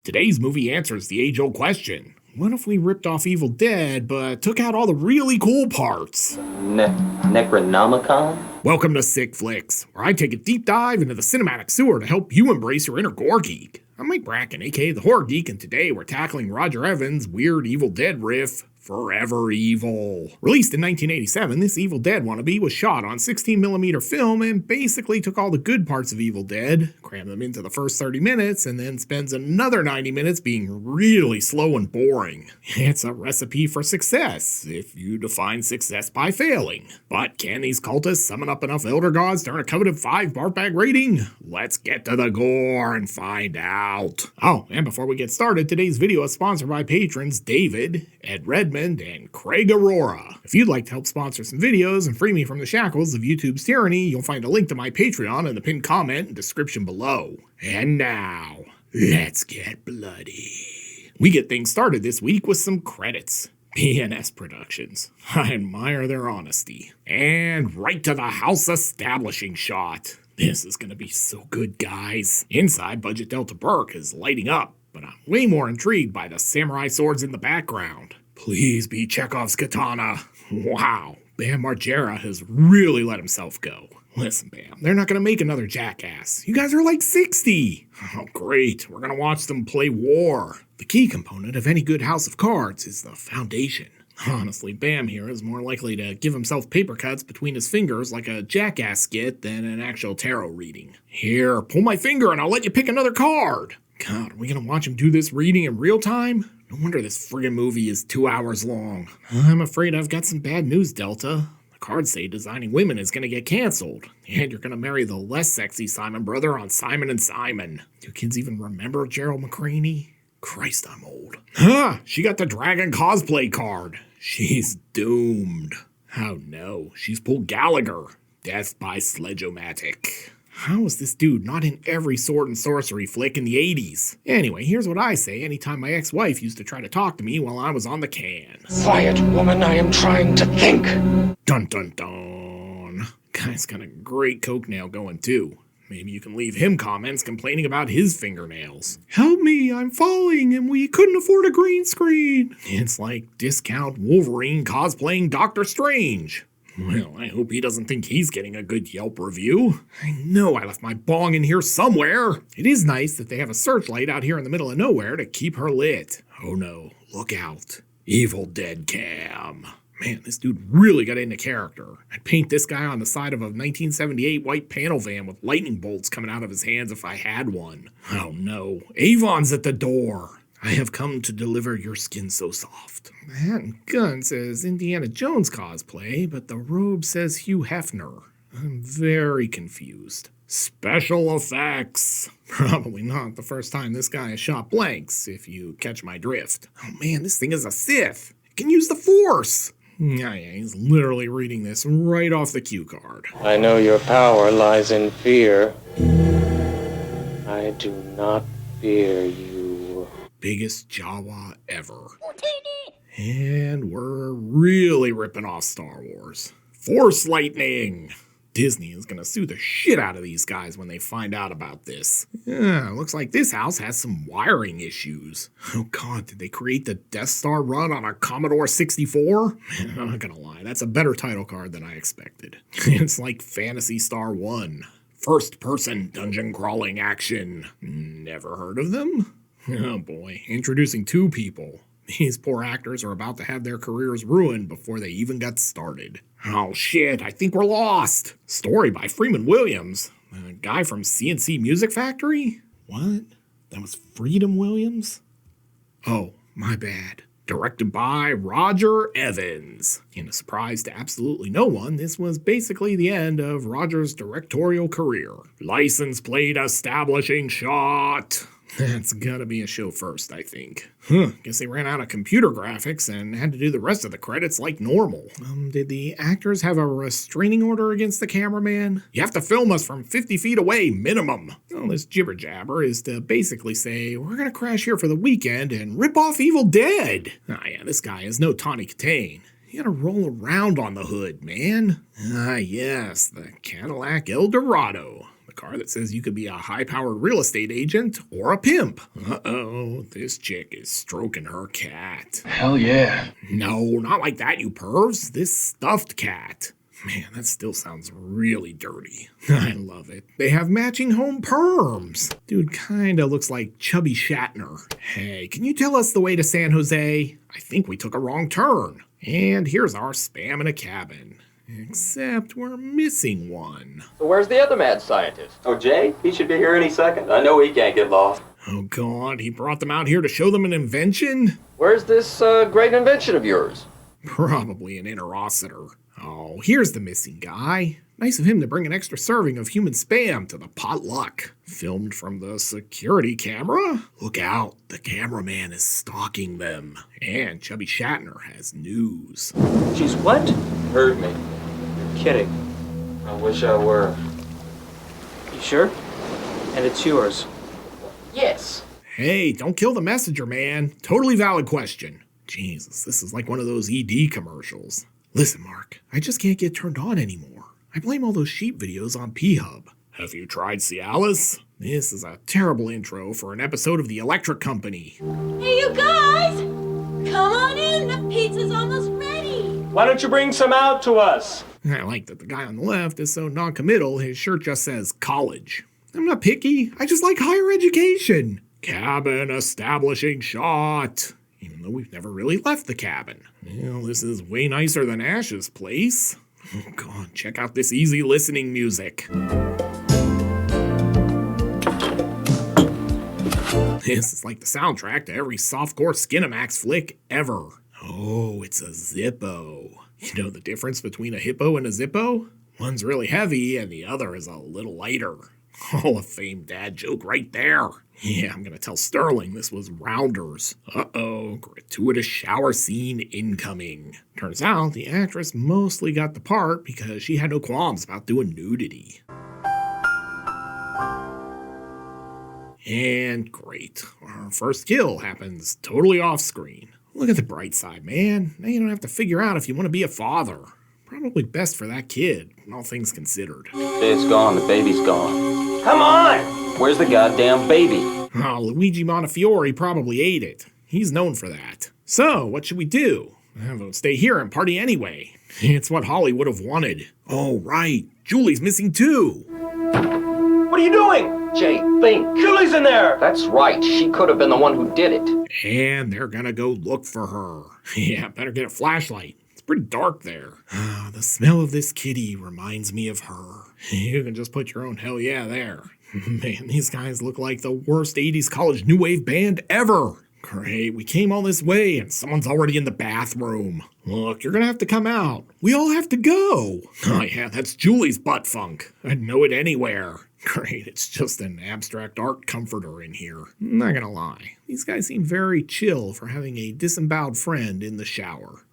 Today's movie answers the age-old question. What if we ripped off Evil Dead, but took out all the really cool parts? Necronomicon? Welcome to Sick Flicks, where I take a deep dive into the cinematic sewer to help you embrace your inner gore geek. I'm Mike Bracken, aka the Horror Geek, and today we're tackling Roger Evans' weird Evil Dead riff, Forever Evil. Released in 1987, this Evil Dead wannabe was shot on 16mm film and basically took all the good parts of Evil Dead, crammed them into the first 30 minutes, and then spends another 90 minutes being really slow and boring. It's a recipe for success, if you define success by failing. But can these cultists summon up enough elder gods to earn a coveted 5 barf bag rating? Let's get to the gore and find out. Oh, and before we get started, today's video is sponsored by patrons David, Ed Redmond, and Craig Aurora. If you'd like to help sponsor some videos and free me from the shackles of YouTube's tyranny, you'll find a link to my Patreon in the pinned comment and description below. And now, let's get bloody. We get things started this week with some credits. PNS Productions. I admire their honesty. And right to the house establishing shot. This is gonna be so good, guys. Inside, Budget Delta Burke is lighting up, but I'm way more intrigued by the samurai swords in the background. Please be Chekhov's katana. Wow, Bam Margera has really let himself go. Listen, Bam, they're not gonna make another Jackass. You guys are like 60. Oh, great. We're gonna watch them play war. The key component of any good house of cards is the foundation. Honestly, Bam here is more likely to give himself paper cuts between his fingers like a Jackass skit than an actual tarot reading. Here, pull my finger and I'll let you pick another card. God, are we gonna watch him do this reading in real time? No wonder this friggin' movie is 2 hours long. I'm afraid I've got some bad news, Delta. The cards say designing women is gonna get canceled, and you're gonna marry the less sexy Simon brother on Simon and Simon. Do kids even remember Gerald McCraney? Christ, I'm old. She got the dragon cosplay card. She's doomed. Oh no, she's pulled Gallagher. Death by Sledge-O-Matic. How is this dude not in every sword and sorcery flick in the 80s? Anyway, here's what I say anytime my ex-wife used to try to talk to me while I was on the can. Quiet, woman, I am trying to think. Dun dun dun. Guy's got a great coke nail going too. Maybe you can leave him comments complaining about his fingernails. Help me, I'm falling and we couldn't afford a green screen. It's like discount Wolverine cosplaying Doctor Strange. Well, I hope he doesn't think he's getting a good Yelp review. I know I left my bong in here somewhere. It is nice that they have a searchlight out here in the middle of nowhere to keep her lit. Oh no, look out. Evil Dead Cam. Man, this dude really got into character. I'd paint this guy on the side of a 1978 white panel van with lightning bolts coming out of his hands if I had one. Oh no, Avon's at the door. I have come to deliver your skin so soft. The hat and gun says Indiana Jones cosplay, but the robe says Hugh Hefner. I'm very confused. Special effects. Probably not the first time this guy has shot blanks, if you catch my drift. Oh man, this thing is a Sith. It can use the Force. Yeah, he's literally reading this right off the cue card. I know your power lies in fear. I do not fear you. Biggest Jawa ever. And we're really ripping off Star Wars. Force lightning! Disney is gonna sue the shit out of these guys when they find out about this. Yeah, looks like this house has some wiring issues. Oh god, did they create the Death Star run on a Commodore 64? I'm not gonna lie, that's a better title card than I expected. It's like Phantasy Star 1. First-person dungeon crawling action. Never heard of them? Oh boy, introducing 2 people. These poor actors are about to have their careers ruined before they even got started. Oh shit, I think we're lost. Story by Freeman Williams. A guy from CNC Music Factory? What? That was Freedom Williams? Oh, my bad. Directed by Roger Evans. In a surprise to absolutely no one, this was basically the end of Roger's directorial career. License plate establishing shot. That's gotta be a show first, I think. Guess they ran out of computer graphics and had to do the rest of the credits like normal. Did the actors have a restraining order against the cameraman? You have to film us from 50 feet away, minimum. All this jibber jabber is to basically say, we're gonna crash here for the weekend and rip off Evil Dead. Ah yeah, this guy is no Tawny Katane. You gotta roll around on the hood, man. Ah yes, the Cadillac Eldorado. The car that says you could be a high-powered real estate agent or a pimp. Uh-oh, this chick is stroking her cat. Hell yeah. No, not like that, you pervs. This stuffed cat. Man, that still sounds really dirty. I love it. They have matching home perms. Dude kinda looks like Chubby Shatner. Hey, can you tell us the way to San Jose? I think we took a wrong turn. And here's our spam in a cabin. Except we're missing one. So where's the other mad scientist? Oh, Jay? He should be here any second. I know he can't get lost. Oh god, he brought them out here to show them an invention? Where's this great invention of yours? Probably an interocitor. Oh, here's the missing guy. Nice of him to bring an extra serving of human spam to the potluck. Filmed from the security camera? Look out, the cameraman is stalking them. And Chubby Shatner has news. She's what? Heard me. You're kidding. I wish I were. You sure? And it's yours. Yes. Hey, don't kill the messenger, man. Totally valid question. Jesus, this is like one of those ED commercials. Listen, Mark, I just can't get turned on anymore. I blame all those sheep videos on P-Hub. Have you tried Cialis? This is a terrible intro for an episode of The Electric Company. Hey, you guys! Come on in, the pizza's almost ready. Why don't you bring some out to us? I like that the guy on the left is so non-committal, his shirt just says college. I'm not picky, I just like higher education. Cabin establishing shot. Even though we've never really left the cabin. Well, this is way nicer than Ash's place. Oh god, check out this easy listening music. This is like the soundtrack to every softcore Skinamax flick ever. Oh, it's a Zippo. You know the difference between a hippo and a Zippo? One's really heavy and the other is a little lighter. Hall of Fame dad joke right there. Yeah, I'm gonna tell Sterling this was Rounders. Uh-oh, gratuitous shower scene incoming. Turns out the actress mostly got the part because she had no qualms about doing nudity. And great, our first kill happens totally off screen. Look at the bright side, man. Now you don't have to figure out if you want to be a father. Probably best for that kid, all things considered. It's gone. The baby's gone. Come on! Where's the goddamn baby? Oh, Luigi Montefiore probably ate it. He's known for that. So, what should we do? We'll stay here and party anyway. It's what Holly would have wanted. Oh, right. Julie's missing too. What are you doing? Jay, think. Julie's in there! That's right. She could have been the one who did it. And they're gonna go look for her. Yeah, better get a flashlight. It's pretty dark there. Ah, the smell of this kitty reminds me of her. You can just put your own hell yeah there. Man, these guys look like the worst 80s college new wave band ever. Great, we came all this way and someone's already in the bathroom. Look, you're gonna have to come out. We all have to go. Oh yeah, that's Julie's butt funk. I'd know it anywhere. Great, it's just an abstract art comforter in here. Not gonna lie, these guys seem very chill for having a disemboweled friend in the shower.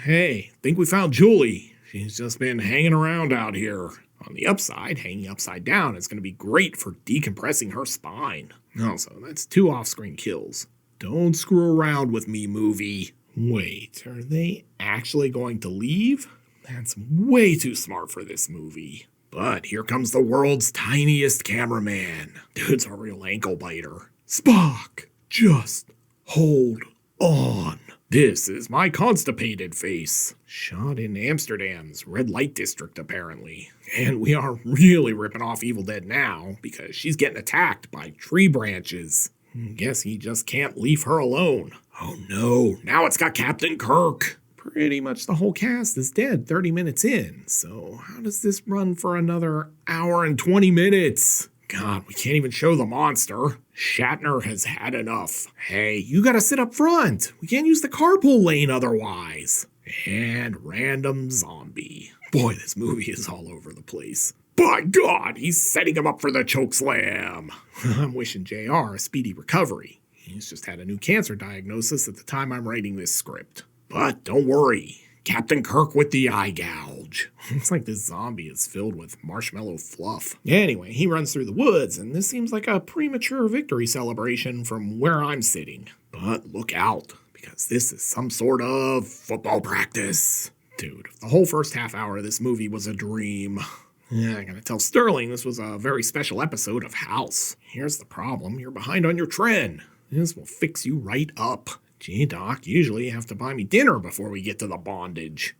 Hey, think we found Julie. She's just been hanging around out here. On the upside, hanging upside down is going to be great for decompressing her spine. Also, that's 2 off-screen kills. Don't screw around with me, movie. Wait, are they actually going to leave? That's way too smart for this movie. But here comes the world's tiniest cameraman. Dude's a real ankle biter. Spock, just hold on. This is my constipated face. Shot in Amsterdam's red light district, apparently. And we are really ripping off Evil Dead now, because she's getting attacked by tree branches. Guess he just can't leave her alone. Oh no, now it's got Captain Kirk. Pretty much the whole cast is dead 30 minutes in, so how does this run for another hour and 20 minutes? God, we can't even show the monster. Shatner has had enough. Hey, you gotta sit up front. We can't use the carpool lane otherwise. And random zombie. Boy, this movie is all over the place. By God, he's setting him up for the chokeslam. I'm wishing JR a speedy recovery. He's just had a new cancer diagnosis at the time I'm writing this script. But don't worry. Captain Kirk with the eye gouge. It's like this zombie is filled with marshmallow fluff. Anyway, he runs through the woods, and this seems like a premature victory celebration from where I'm sitting. But look out, because this is some sort of football practice. Dude, if the whole first half hour of this movie was a dream, Yeah, I gotta tell Sterling this was a very special episode of House. Here's the problem, you're behind on your trend. This will fix you right up. Gee, Doc, usually you have to buy me dinner before we get to the bondage.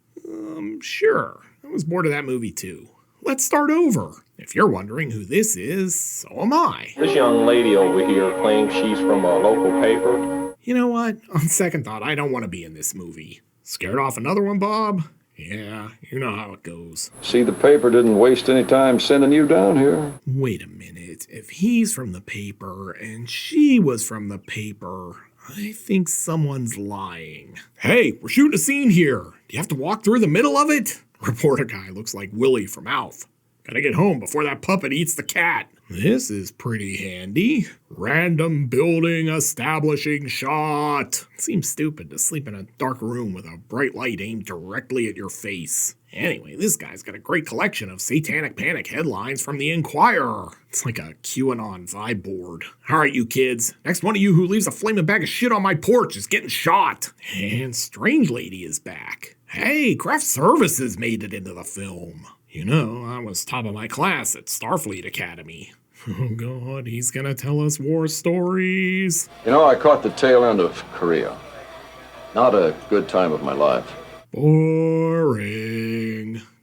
Sure. I was bored of that movie too. Let's start over. If you're wondering who this is, so am I. This young lady over here claims she's from a local paper. You know what? On second thought, I don't want to be in this movie. Scared off another one, Bob? Yeah, you know how it goes. See, the paper didn't waste any time sending you down here. Wait a minute. If he's from the paper and she was from the paper, I think someone's lying. Hey, we're shooting a scene here. Do you have to walk through the middle of it? Reporter guy looks like Willie from Alf. Gotta get home before that puppet eats the cat. This is pretty handy. Random building establishing shot. Seems stupid to sleep in a dark room with a bright light aimed directly at your face. Anyway, this guy's got a great collection of satanic panic headlines from the Inquirer. It's like a QAnon vibe board. Alright, you kids. Next one of you who leaves a flaming bag of shit on my porch is getting shot. And Strange Lady is back. Hey, Craft Services made it into the film. You know, I was top of my class at Starfleet Academy. Oh God, he's gonna tell us war stories. You know, I caught the tail end of Korea. Not a good time of my life. Boring.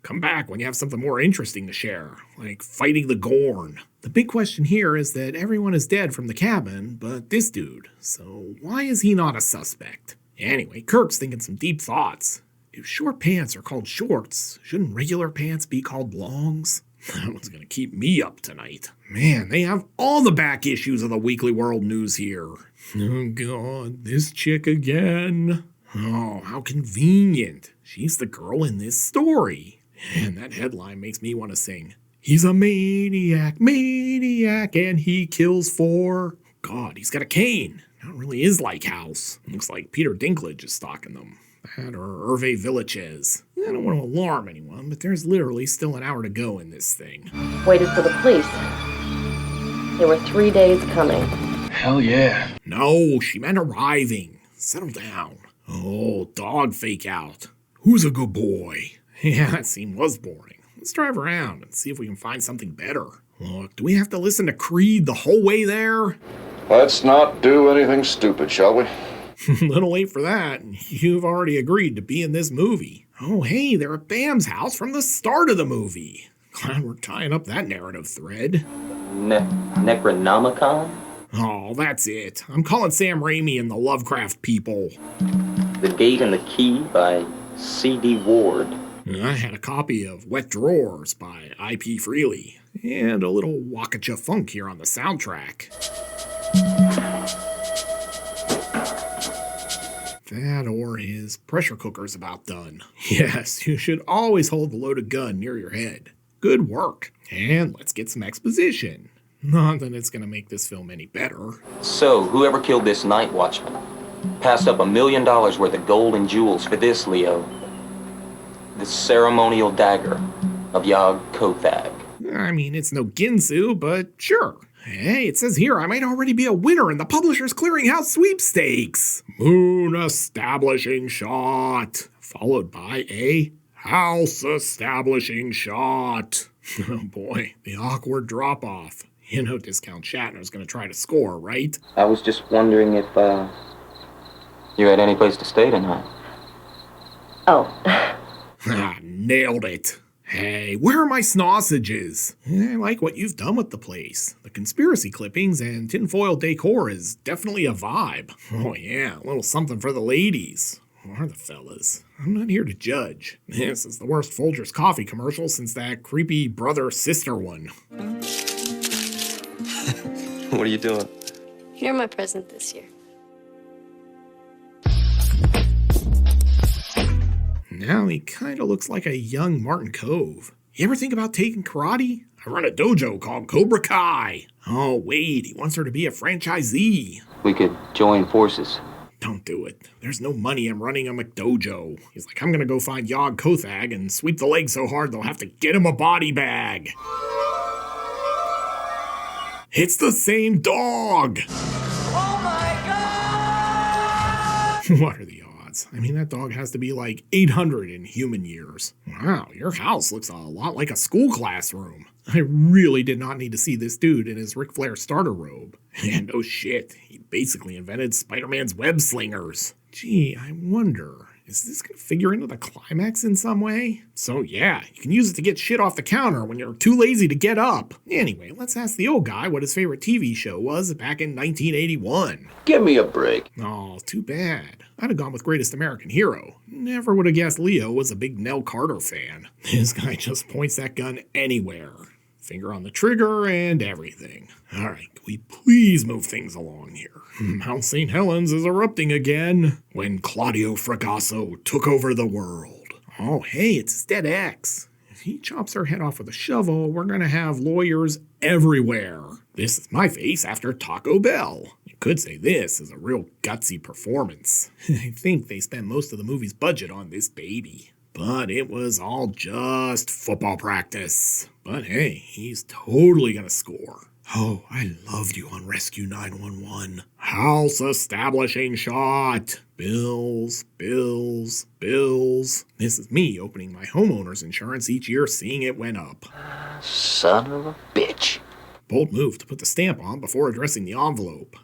Come back when you have something more interesting to share, like fighting the Gorn. The big question here is that everyone is dead from the cabin, but this dude. So why is he not a suspect? Anyway, Kirk's thinking some deep thoughts. If short pants are called shorts, shouldn't regular pants be called longs? That one's gonna keep me up tonight. Man, they have all the back issues of the Weekly World News here. Oh God, this chick again. Oh, how convenient. She's the girl in this story. And that headline makes me want to sing, he's a maniac, and he kills for... God, he's got a cane. That really is like House. Looks like Peter Dinklage is stalking them. That or Hervé Villachez. I don't want to alarm anyone, but there's literally still an hour to go in this thing. Waited for the police. They were 3 days coming. Hell yeah. No, she meant arriving. Settle down. Oh, dog fake out. Who's a good boy? Yeah, that scene was boring. Let's drive around and see if we can find something better. Look, do we have to listen to Creed the whole way there? Let's not do anything stupid, shall we? Little late for that. You've already agreed to be in this movie. Oh, hey, they're at Bam's house from the start of the movie. Glad we're tying up that narrative thread. Necronomicon? Oh, that's it. I'm calling Sam Raimi and the Lovecraft people. The Gate and the Key by C.D. Ward. I had a copy of Wet Drawers by I.P. Freely. And a little Wakacha funk here on the soundtrack. That or his pressure cooker's about done. Yes, you should always hold the loaded gun near your head. Good work. And let's get some exposition. Not that it's gonna make this film any better. So, whoever killed this night watchman passed up $1 million worth of gold and jewels for this, Leo. The ceremonial dagger of Yog Kothag. I mean, it's no Ginsu, but sure. Hey, it says here I might already be a winner in the Publishers Clearinghouse sweepstakes. Moon establishing shot, followed by a house establishing shot. Oh boy, the awkward drop-off. You know Discount Shatner's gonna try to score, right? I was just wondering if, you had any place to stay tonight. Oh, Ah, nailed it. Hey, where are my sausages? I like what you've done with the place. The conspiracy clippings and tinfoil decor is definitely a vibe. Oh yeah, a little something for the ladies. Or the fellas. I'm not here to judge. This is the worst Folgers coffee commercial since that creepy brother-sister one. What are you doing? You're my present this year. Now he kind of looks like a young Martin Cove. You ever think about taking karate? I run a dojo called Cobra Kai. Oh, wait, he wants her to be a franchisee. We could join forces. Don't do it. There's no money in running a McDojo. He's like, I'm gonna go find Yog Kothag and sweep the leg so hard they'll have to get him a body bag. It's the same dog! Oh my god! What are the odds? odds. I mean, that dog has to be like 800 in human years. Wow, your house looks a lot like a school classroom. I really did not need to see this dude in his Ric Flair starter robe. And oh shit, he basically invented Spider-Man's web slingers. Gee, I wonder, is this gonna figure into the climax in some way? So yeah, you can use it to get shit off the counter when you're too lazy to get up. Anyway, let's ask the old guy what his favorite TV show was back in 1981. Give me a break. Oh, too bad. I'd have gone with Greatest American Hero. Never would have guessed Leo was a big Nell Carter fan. This guy just points that gun anywhere. Finger on the trigger and everything. Alright, can we please move things along here? Mount St. Helens is erupting again when Claudio Fragasso took over the world. Oh, hey, it's his dead ex. If he chops her head off with a shovel, we're gonna have lawyers everywhere. This is my face after Taco Bell. You could say this is a real gutsy performance. I think they spent most of the movie's budget on this baby. But it was all just football practice. But hey, he's totally gonna score. Oh, I loved you on Rescue 911. House establishing shot. Bills, bills, bills. This is me opening my homeowner's insurance each year, seeing it went up. Son of a bitch. Bold move to put the stamp on before addressing the envelope.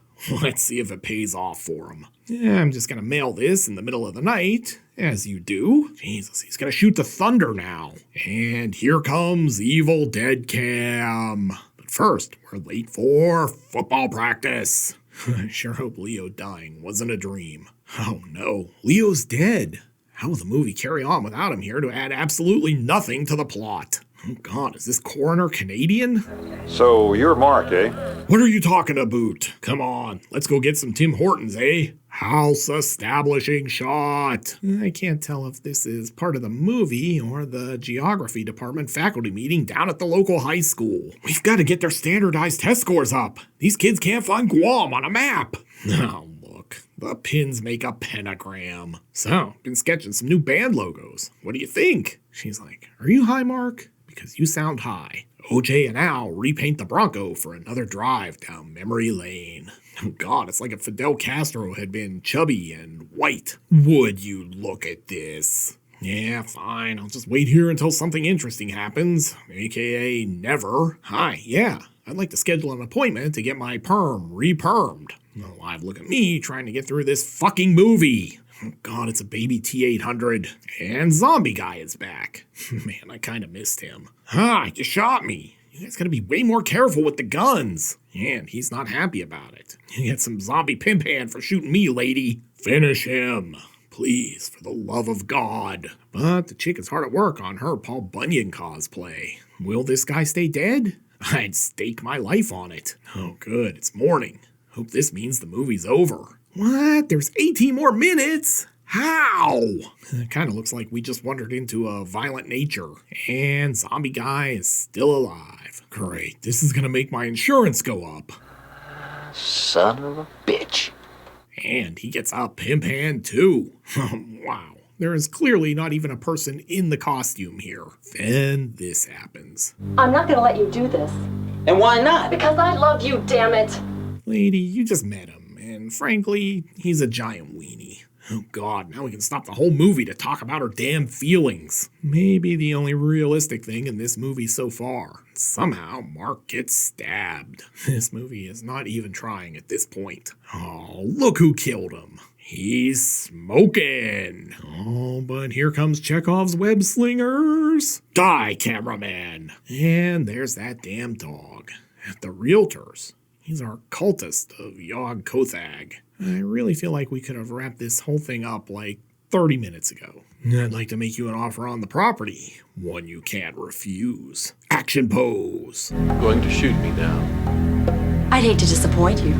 Let's see if it pays off for him. Yeah, I'm just gonna mail this in the middle of the night, as you do. Jesus, he's gonna shoot the thunder now. And here comes Evil Dead Cam. But first, we're late for football practice. I sure hope Leo dying wasn't a dream. Oh no, Leo's dead. How will the movie carry on without him here to add absolutely nothing to the plot? Oh god, is this coroner Canadian? So you're Mark, eh? What are you talking about? Come on, let's go get some Tim Hortons, eh? House establishing shot. I can't tell if this is part of the movie or the geography department faculty meeting down at the local high school. We've got to get their standardized test scores up. These kids can't find Guam on a map. Oh, look, the pins make a pentagram. So, been sketching some new band logos. What do you think? She's like, are you high, Mark? Because you sound high. OJ and Al repaint the Bronco for another drive down memory lane. Oh god, it's like if Fidel Castro had been chubby and white. Would you look at this? Yeah, fine, I'll just wait here until something interesting happens, aka never. Hi, yeah, I'd like to schedule an appointment to get my perm re-permed. A live look at me trying to get through this fucking movie. Oh god, it's a baby T-800. And Zombie Guy is back. Man, I kinda missed him. Ah, you shot me. You guys gotta be way more careful with the guns. And he's not happy about it. You get some zombie pimp hand for shooting me, lady. Finish him. Please, for the love of God. But the chick is hard at work on her Paul Bunyan cosplay. Will this guy stay dead? I'd stake my life on it. Oh good, it's morning. Hope this means the movie's over. What? There's 18 more minutes? How? It kind of looks like we just wandered into a violent nature. And Zombie Guy is still alive. Great, this is gonna make my insurance go up. Son of a bitch. And he gets a pimp hand too. Wow, there is clearly not even a person in the costume here. Then this happens. I'm not gonna let you do this. And why not? Because I love you, damn it! Lady, you just met him. And frankly, he's a giant weenie. Oh god, now we can stop the whole movie to talk about her damn feelings. Maybe the only realistic thing in this movie so far. Somehow, Mark gets stabbed. This movie is not even trying at this point. Oh, look who killed him. He's smoking. Oh, but here comes Chekhov's web slingers. Die, cameraman. And there's that damn dog. At the realtors. He's our cultist of Yog Kothag. I really feel like we could have wrapped this whole thing up like 30 minutes ago. I'd like to make you an offer on the property. One you can't refuse. Action pose. Going to shoot me now. I'd hate to disappoint you.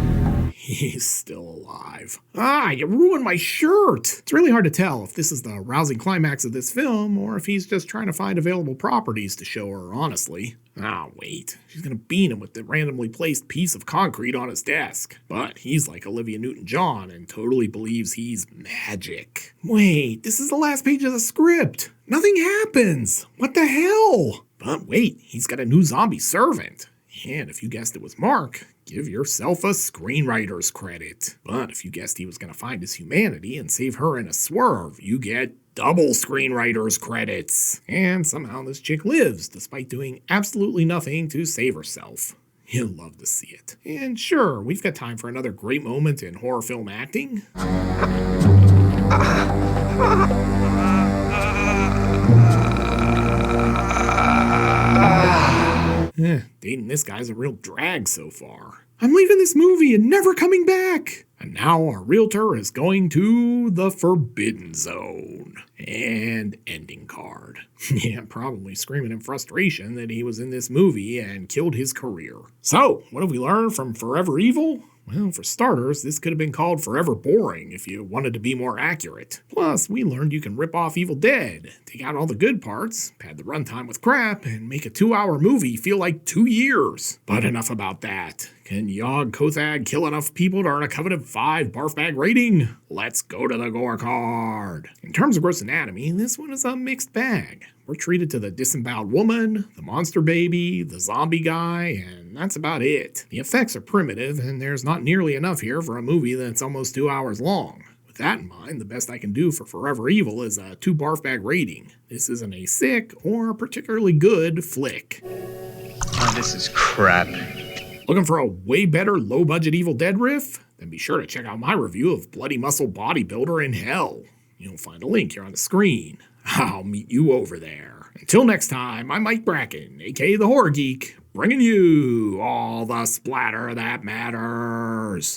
He's still alive. Ah, you ruined my shirt! It's really hard to tell if this is the rousing climax of this film, or if he's just trying to find available properties to show her, honestly. Ah, wait. She's gonna beat him with the randomly placed piece of concrete on his desk. But he's like Olivia Newton-John and totally believes he's magic. Wait, this is the last page of the script. Nothing happens. What the hell? But wait, he's got a new zombie servant. And if you guessed it was Mark, give yourself a screenwriter's credit. But if you guessed he was going to find his humanity and save her in a swerve, you get double screenwriter's credits. And somehow this chick lives, despite doing absolutely nothing to save herself. You'll love to see it. And sure, we've got time for another great moment in horror film acting. Dating this guy's a real drag so far. I'm leaving this movie and never coming back. And now our realtor is going to the Forbidden Zone. And ending card. Yeah, probably screaming in frustration that he was in this movie and killed his career. So, what have we learned from Forever Evil? Well, for starters, this could have been called Forever Boring if you wanted to be more accurate. Plus, we learned you can rip off Evil Dead, take out all the good parts, pad the runtime with crap, and make a 2-hour movie feel like 2 years. But enough about that. Can Yog Kothag kill enough people to earn a coveted 5 barf bag rating? Let's go to the gore card. In terms of gross anatomy, this one is a mixed bag. We're treated to the disemboweled woman, the monster baby, the zombie guy, and that's about it. The effects are primitive, and there's not nearly enough here for a movie that's almost 2 hours long. With that in mind, the best I can do for Forever Evil is a 2 barf bag rating. This isn't a sick or particularly good flick. Oh, this is crap. Looking for a way better low-budget Evil Dead riff? Then be sure to check out my review of Bloody Muscle Bodybuilder in Hell. You'll find a link here on the screen. I'll meet you over there. Until next time, I'm Mike Bracken, aka The Horror Geek, bringing you all the splatter that matters.